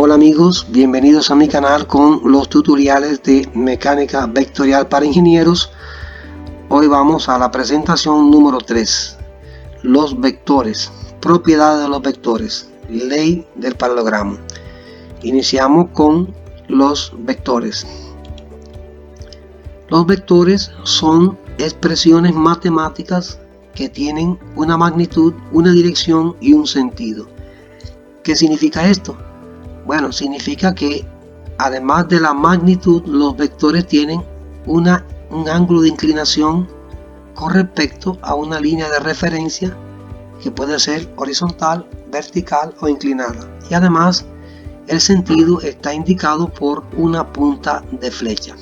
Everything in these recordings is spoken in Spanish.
Hola amigos, bienvenidos a mi canal con los tutoriales de mecánica vectorial para ingenieros. Hoy vamos a la presentación número 3, los vectores, propiedades de los vectores, ley del paralelogramo. Iniciamos con los vectores. Los vectores son expresiones matemáticas que tienen una magnitud, una dirección y un sentido. ¿Qué significa esto? Bueno, significa que además de la magnitud, los vectores tienen un ángulo de inclinación con respecto a una línea de referencia que puede ser horizontal, vertical o inclinada. Y además, el sentido está indicado por una punta de flecha.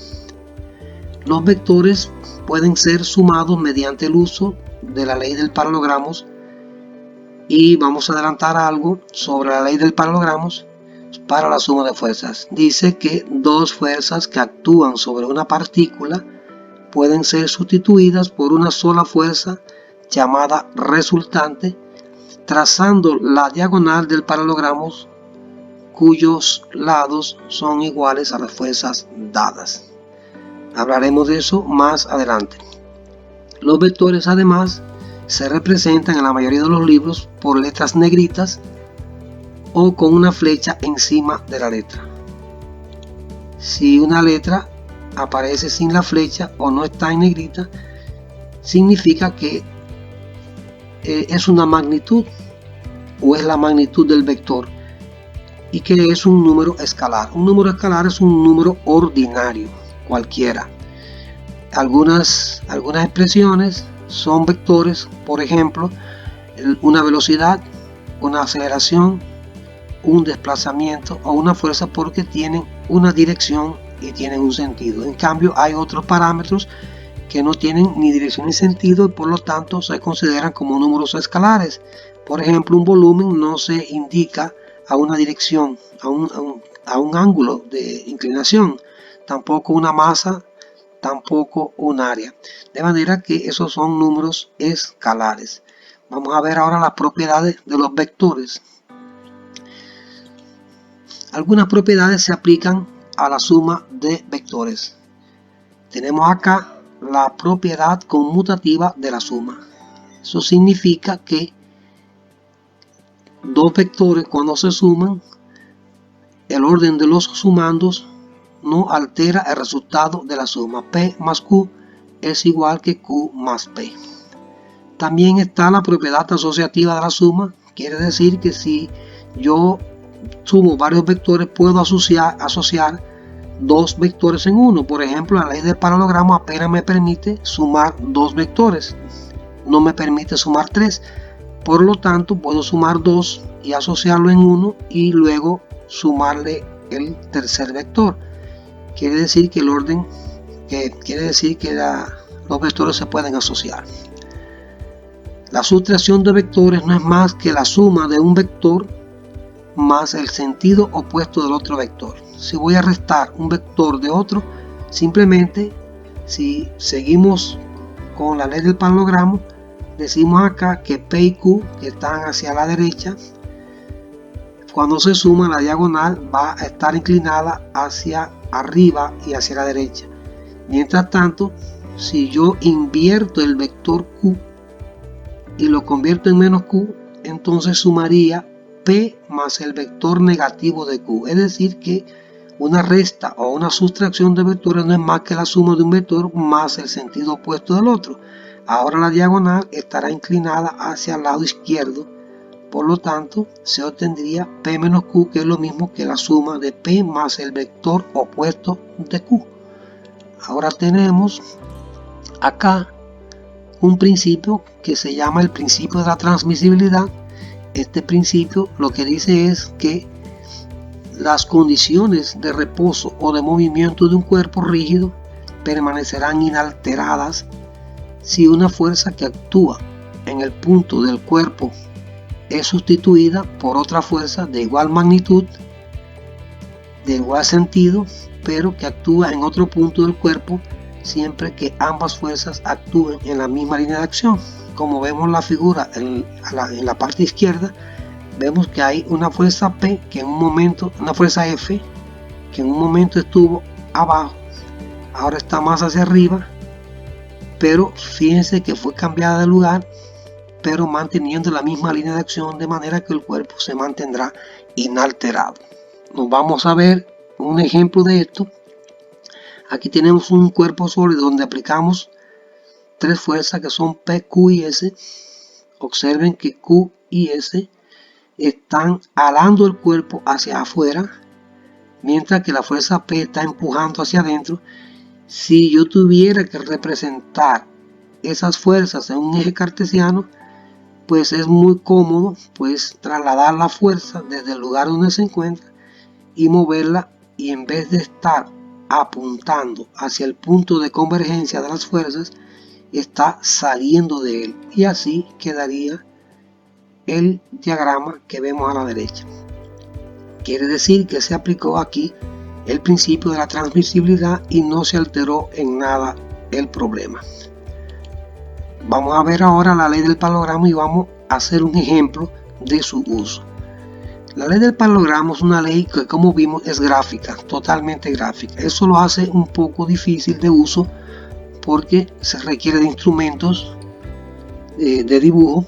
Los vectores pueden ser sumados mediante el uso de la ley del paralelogramo. Y vamos a adelantar algo sobre la ley del paralelogramo. Para la suma de fuerzas, dice que dos fuerzas que actúan sobre una partícula pueden ser sustituidas por una sola fuerza llamada resultante, trazando la diagonal del paralelogramo cuyos lados son iguales a las fuerzas dadas. Hablaremos de eso más adelante. Los vectores además se representan en la mayoría de los libros por letras negritas o con una flecha encima de la letra. Si una letra aparece sin la flecha o no está en negrita, significa que es una magnitud o es la magnitud del vector y que es un número escalar. Un número escalar es un número ordinario, cualquiera. Algunas expresiones son vectores, por ejemplo, una velocidad, una aceleración, un desplazamiento o una fuerza, porque tienen una dirección y tienen un sentido. En cambio, hay otros parámetros que no tienen ni dirección ni sentido y por lo tanto se consideran como números escalares. Por ejemplo, un volumen no se indica a una dirección, a un ángulo de inclinación, tampoco una masa, tampoco un área. De manera que esos son números escalares. Vamos a ver ahora las propiedades de los vectores. Algunas propiedades se aplican a la suma de vectores. Tenemos acá la propiedad conmutativa de la suma. Eso significa que dos vectores, cuando se suman, el orden de los sumandos no altera el resultado de la suma. P más Q es igual que Q más P. También está la propiedad asociativa de la suma. Quiere decir que si yo sumo varios vectores, puedo asociar dos vectores en uno. Por ejemplo, la ley del paralelogramo apenas me permite sumar dos vectores, no me permite sumar tres. Por lo tanto, puedo sumar dos y asociarlo en uno y luego sumarle el tercer vector. Quiere decir que los vectores se pueden asociar. La sustracción de vectores no es más que la suma de un vector más el sentido opuesto del otro vector. Si voy a restar un vector de otro, simplemente, si seguimos con la ley del paralelogramo, decimos acá que P y Q, que están hacia la derecha, cuando se suma, la diagonal va a estar inclinada hacia arriba y hacia la derecha. Mientras tanto, si yo invierto el vector Q y lo convierto en menos Q, entonces sumaría P más el vector negativo de Q. Es decir que una resta o una sustracción de vectores no es más que la suma de un vector más el sentido opuesto del otro. Ahora la diagonal estará inclinada hacia el lado izquierdo, por lo tanto se obtendría P menos Q, que es lo mismo que la suma de P más el vector opuesto de Q. Ahora tenemos acá un principio que se llama el principio de la transmisibilidad. Este principio lo que dice es que las condiciones de reposo o de movimiento de un cuerpo rígido permanecerán inalteradas si una fuerza que actúa en el punto del cuerpo es sustituida por otra fuerza de igual magnitud, de igual sentido, pero que actúa en otro punto del cuerpo, siempre que ambas fuerzas actúen en la misma línea de acción. Como vemos la figura en la parte izquierda, vemos que hay una fuerza P que en un momento, una fuerza F que en un momento estuvo abajo, ahora está más hacia arriba, pero fíjense que fue cambiada de lugar, pero manteniendo la misma línea de acción, de manera que el cuerpo se mantendrá inalterado. Nos vamos a ver un ejemplo de esto. Aquí tenemos un cuerpo sólido donde aplicamos tres fuerzas que son P, Q y S. Observen que Q y S están alando el cuerpo hacia afuera, mientras que la fuerza P está empujando hacia adentro. Si yo tuviera que representar esas fuerzas en un eje cartesiano, pues es muy cómodo pues trasladar la fuerza desde el lugar donde se encuentra y moverla, y en vez de estar apuntando hacia el punto de convergencia de las fuerzas, está saliendo de él, y así quedaría el diagrama que vemos a la derecha. Quiere decir que se aplicó aquí el principio de la transmisibilidad y no se alteró en nada el problema. Vamos a ver ahora la ley del paralelogramo y vamos a hacer un ejemplo de su uso. La ley del paralelogramo es una ley que, como vimos, es gráfica, totalmente gráfica. Eso lo hace un poco difícil de uso porque se requiere de instrumentos de dibujo,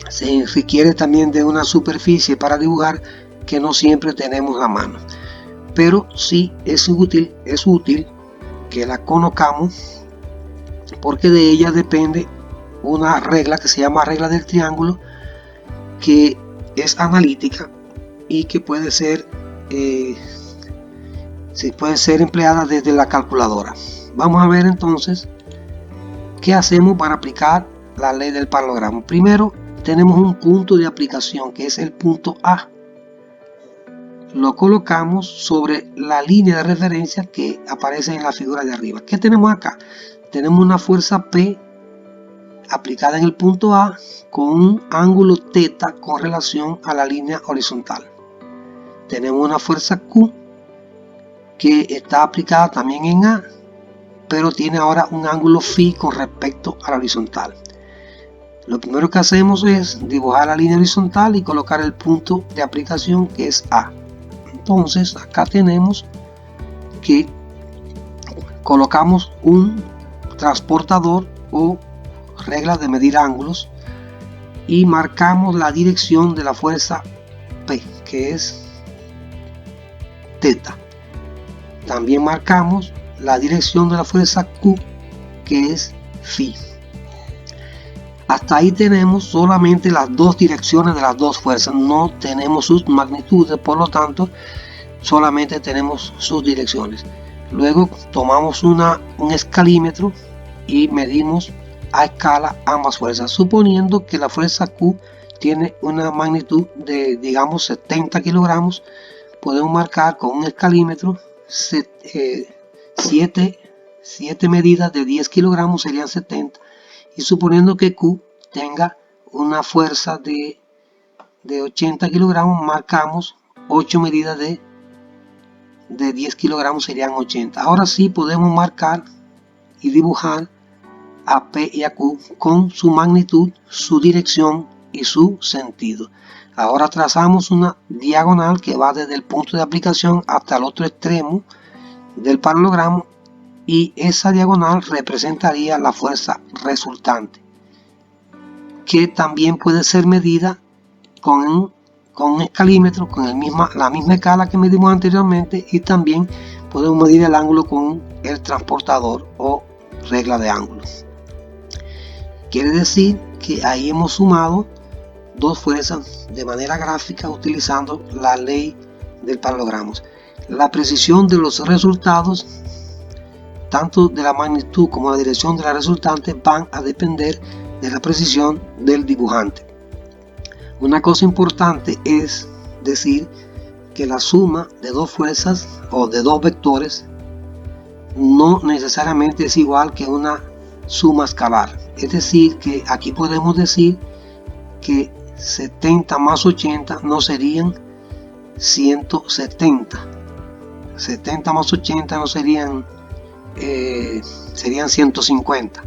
se requiere también de una superficie para dibujar que no siempre tenemos a mano, pero sí es útil que la conozcamos, porque de ella depende una regla que se llama regla del triángulo, que es analítica y que puede ser empleada desde la calculadora. Vamos a ver entonces qué hacemos para aplicar la ley del paralelogramo. Primero tenemos un punto de aplicación que es el punto A. Lo colocamos sobre la línea de referencia que aparece en la figura de arriba. ¿Qué tenemos acá? Tenemos una fuerza P aplicada en el punto A con un ángulo θ con relación a la línea horizontal. Tenemos una fuerza Q que está aplicada también en A, pero tiene ahora un ángulo φ con respecto a la horizontal. Lo primero que hacemos es dibujar la línea horizontal y colocar el punto de aplicación que es A. Entonces acá tenemos que colocamos un transportador o regla de medir ángulos y marcamos la dirección de la fuerza P, que es θ. También marcamos la dirección de la fuerza Q, que es φ. Hasta ahí tenemos solamente las dos direcciones de las dos fuerzas, no tenemos sus magnitudes, por lo tanto solamente tenemos sus direcciones. Luego tomamos un escalímetro y medimos a escala ambas fuerzas, suponiendo que la fuerza Q tiene una magnitud de, digamos, 70 kilogramos. Podemos marcar con un escalímetro 7 medidas de 10 kilogramos, serían 70, y suponiendo que Q tenga una fuerza de 80 kilogramos, marcamos 8 medidas de 10 kilogramos, serían 80. Ahora sí podemos marcar y dibujar a P y a Q con su magnitud, su dirección y su sentido. Ahora trazamos una diagonal que va desde el punto de aplicación hasta el otro extremo del paralelogramo, y esa diagonal representaría la fuerza resultante, que también puede ser medida con un escalímetro, con la misma escala que medimos anteriormente, y también podemos medir el ángulo con el transportador o regla de ángulos. Quiere decir que ahí hemos sumado dos fuerzas de manera gráfica utilizando la ley del paralelogramo. La precisión de los resultados, tanto de la magnitud como la dirección de la resultante, van a depender de la precisión del dibujante. Una cosa importante es decir que la suma de dos fuerzas o de dos vectores no necesariamente es igual que una suma escalar. Es decir, que aquí podemos decir que 70 más 80 no serían 170. 70 más 80 no serían 150.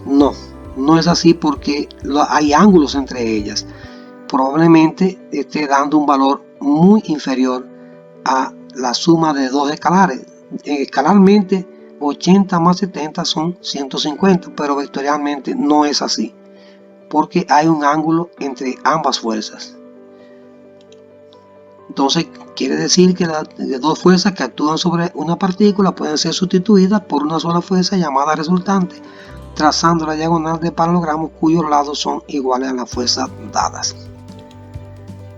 No es así, porque hay ángulos entre ellas. probablemente esté dando un valor muy inferior a la suma de dos escalares. Escalarmente 80 más 70 son 150, pero vectorialmente no es así, porque hay un ángulo entre ambas fuerzas. Entonces quiere decir que las dos fuerzas que actúan sobre una partícula pueden ser sustituidas por una sola fuerza llamada resultante, trazando la diagonal de paralelogramos cuyos lados son iguales a las fuerzas dadas.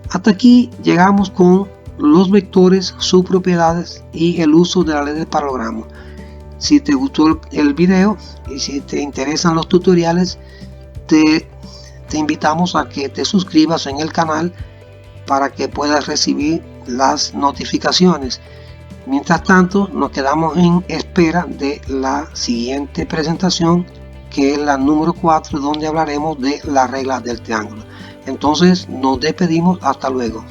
Hasta aquí llegamos con los vectores, sus propiedades y el uso de la ley del paralelogramo. Si te gustó el video y si te interesan los tutoriales, te invitamos a que te suscribas en el canal para que puedas recibir las notificaciones. Mientras tanto, nos quedamos en espera de la siguiente presentación, que es la número 4, donde hablaremos de las reglas del triángulo. Entonces nos despedimos, hasta luego.